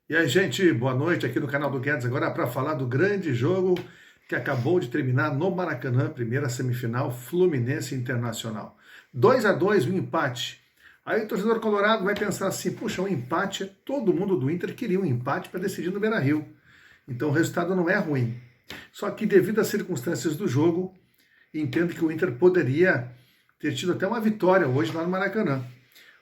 E aí, gente, boa noite aqui no canal do Guedes, agora para falar do grande jogo que acabou de terminar no Maracanã, primeira semifinal, Fluminense Internacional. 2-2, um empate. Aí o torcedor colorado vai pensar assim, puxa, um empate, todo mundo do Inter queria um empate para decidir no Beira-Rio. Então o resultado não é ruim. Só que devido às circunstâncias do jogo, entendo que o Inter poderia ter tido até uma vitória hoje lá no Maracanã.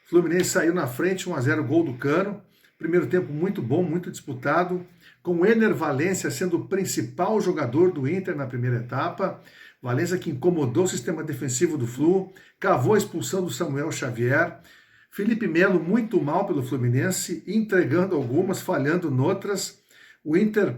O Fluminense saiu na frente, 1-0, gol do Cano. Primeiro tempo muito bom, muito disputado, com o Ener Valencia sendo o principal jogador do Inter na primeira etapa. Valencia que incomodou o sistema defensivo do Flu, cavou a expulsão do Samuel Xavier. Felipe Melo muito mal pelo Fluminense, entregando algumas, falhando noutras. O Inter,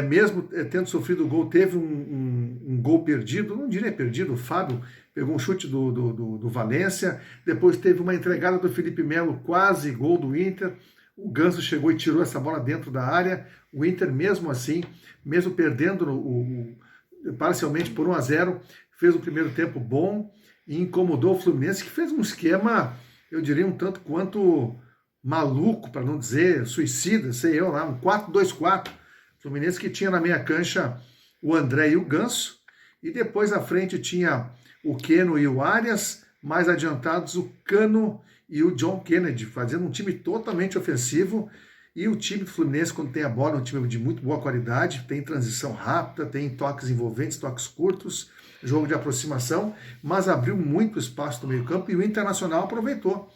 mesmo tendo sofrido o gol, teve um gol perdido, não diria perdido, o Fábio pegou um chute do Valencia, depois teve uma entregada do Felipe Melo, quase gol do Inter. O Ganso chegou e tirou essa bola dentro da área. O Inter, mesmo assim, mesmo perdendo parcialmente por 1-0, fez um primeiro tempo bom e incomodou o Fluminense, que fez um esquema, eu diria, um tanto quanto maluco, para não dizer suicida, sei eu lá, um 4-2-4. Fluminense que tinha na meia cancha o André e o Ganso, e depois à frente tinha o Keno e o Arias, mais adiantados o Cano e o John Kennedy, fazendo um time totalmente ofensivo. E o time do Fluminense, quando tem a bola, é um time de muito boa qualidade, tem transição rápida, tem toques envolventes, toques curtos, jogo de aproximação, mas abriu muito espaço no meio-campo e o Internacional aproveitou.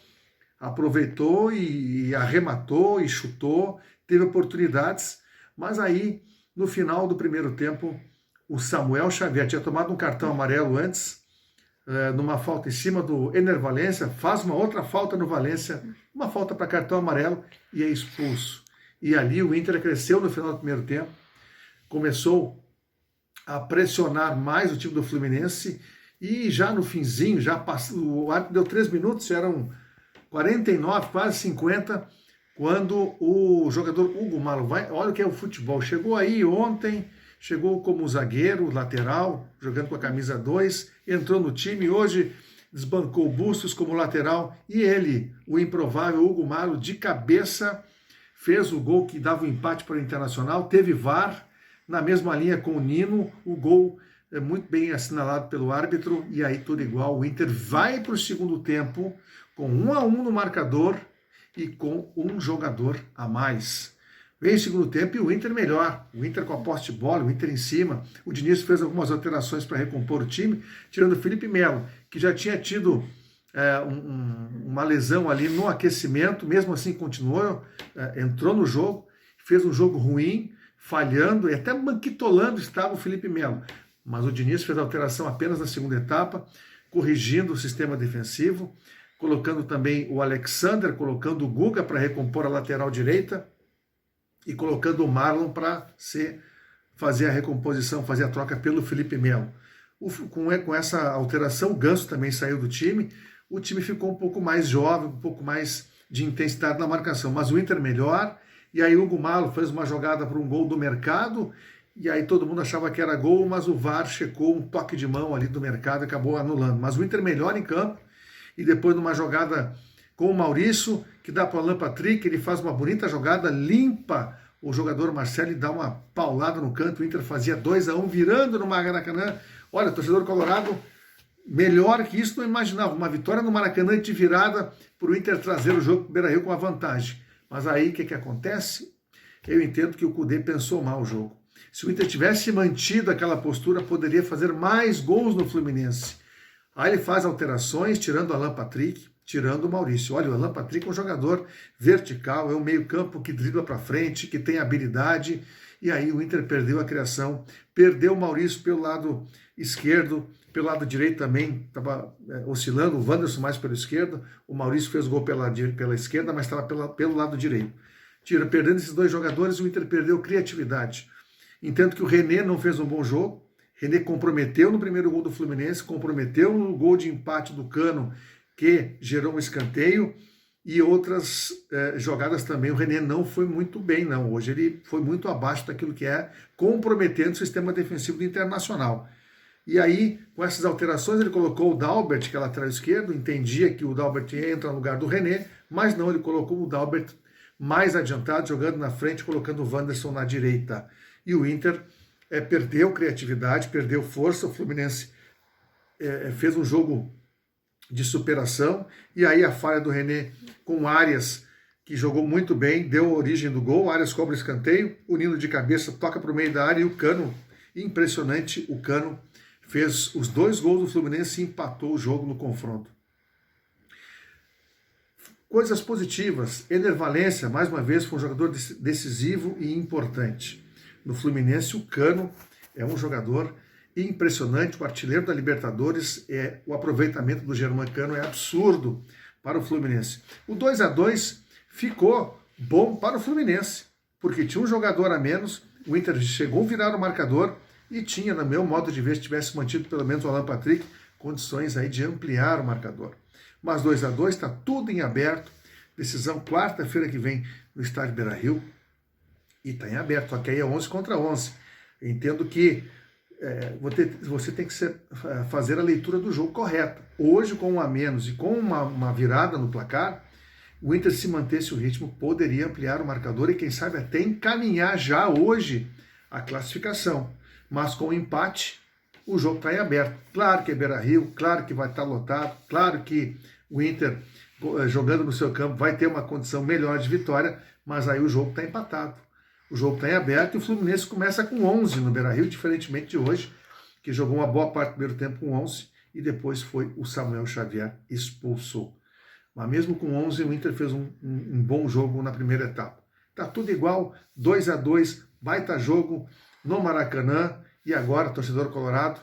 Aproveitou e arrematou e chutou, teve oportunidades, mas aí, no final do primeiro tempo, o Samuel Xavier tinha tomado um cartão amarelo antes, numa falta em cima do Ener Valencia, faz uma outra falta no Valencia, uma falta para cartão amarelo e é expulso. E ali o Inter cresceu no final do primeiro tempo, começou a pressionar mais o time do Fluminense e já no finzinho, já passou, o árbitro deu 3 minutos, eram 49, quase 50, quando o jogador Hugo Malo, olha o que é o futebol, chegou aí ontem, chegou como zagueiro, lateral, jogando com a camisa 2, entrou no time, hoje desbancou o Bustos como lateral, e ele, o improvável Hugo Malo, de cabeça, fez o gol que dava o empate para o Internacional, teve VAR, na mesma linha com o Nino, o gol é muito bem assinalado pelo árbitro, e aí tudo igual, o Inter vai para o segundo tempo, com 1-1 no marcador, e com um jogador a mais. Vem o segundo tempo e o Inter melhor. O Inter com a posse de bola, o Inter em cima. O Diniz fez algumas alterações para recompor o time, tirando o Felipe Melo, que já tinha tido uma lesão ali no aquecimento, mesmo assim continuou, entrou no jogo, fez um jogo ruim, falhando e até manquitolando estava o Felipe Melo. Mas o Diniz fez a alteração apenas na segunda etapa, corrigindo o sistema defensivo, colocando também o Alexander, colocando o Guga para recompor a lateral direita, e colocando o Marlon para fazer a recomposição, fazer a troca pelo Felipe Melo. Com essa alteração, o Ganso também saiu do time, o time ficou um pouco mais jovem, um pouco mais de intensidade na marcação, mas o Inter melhor, e aí o Hugo Malo fez uma jogada para um gol do Mercado, e aí todo mundo achava que era gol, mas o VAR checou um toque de mão ali do Mercado e acabou anulando. Mas o Inter melhor em campo, e depois numa jogada com o Maurício, que dá para o Alan Patrick, ele faz uma bonita jogada, limpa o jogador Marcelo e dá uma paulada no canto, o Inter fazia 2-1, virando no Maracanã. Olha, torcedor colorado, melhor que isso não imaginava, uma vitória no Maracanã de virada para o Inter trazer o jogo para o Beira-Rio com a vantagem. Mas aí o que acontece? Eu entendo que o Cudê pensou mal o jogo. Se o Inter tivesse mantido aquela postura, poderia fazer mais gols no Fluminense. Aí ele faz alterações, tirando o Alan Patrick, tirando o Maurício. Olha, o Alan Patrick é um jogador vertical, é um meio-campo que dribla para frente, que tem habilidade, e aí o Inter perdeu a criação, perdeu o Maurício pelo lado esquerdo, pelo lado direito também, estava oscilando, o Wanderson mais pela esquerda, o Maurício fez gol pela esquerda, mas estava pelo lado direito. Perdendo esses dois jogadores, o Inter perdeu criatividade. Entendo que o René não fez um bom jogo, René comprometeu no primeiro gol do Fluminense, comprometeu no gol de empate do Cano, que gerou um escanteio, e outras jogadas também. O René não foi muito bem, não. Hoje ele foi muito abaixo daquilo que é, comprometendo o sistema defensivo do Internacional. E aí, com essas alterações, ele colocou o Dalbert, que é lateral esquerdo, entendia que o Dalbert ia entrar no lugar do René, mas não, ele colocou o Dalbert mais adiantado, jogando na frente, colocando o Wanderson na direita. E o Inter perdeu criatividade, perdeu força, o Fluminense fez um jogo de superação, e aí a falha do René com o Arias, que jogou muito bem, deu origem do gol, o Arias cobra o escanteio, o Nino de cabeça toca para o meio da área, e o Cano, impressionante, o Cano fez os 2 gols do Fluminense e empatou o jogo no confronto. Coisas positivas, Ener Valencia, mais uma vez, foi um jogador decisivo e importante. No Fluminense, o Cano é um jogador impressionante, o artilheiro da Libertadores, o aproveitamento do Germán Cano é absurdo para o Fluminense. O 2-2 ficou bom para o Fluminense, porque tinha um jogador a menos, o Inter chegou a virar o marcador e tinha, no meu modo de ver, se tivesse mantido pelo menos o Alan Patrick, condições aí de ampliar o marcador. Mas 2-2 está tudo em aberto, decisão quarta-feira que vem no estádio Beira-Rio, e está em aberto, só que aí é 11 contra 11. Eu entendo que você tem que fazer a leitura do jogo correta. Hoje, com um a menos e com uma virada no placar, o Inter, se mantesse o ritmo, poderia ampliar o marcador e, quem sabe, até encaminhar já hoje a classificação. Mas com o empate, o jogo está em aberto. Claro que é Beira-Rio, claro que vai estar lotado, claro que o Inter, jogando no seu campo, vai ter uma condição melhor de vitória, mas aí o jogo está empatado. O jogo está em aberto e o Fluminense começa com 11 no Beira-Rio, diferentemente de hoje, que jogou uma boa parte do primeiro tempo com 11 e depois foi o Samuel Xavier expulsou. Mas mesmo com 11, o Inter fez um bom jogo na primeira etapa. Está tudo igual, 2-2, baita jogo no Maracanã. E agora, torcedor colorado,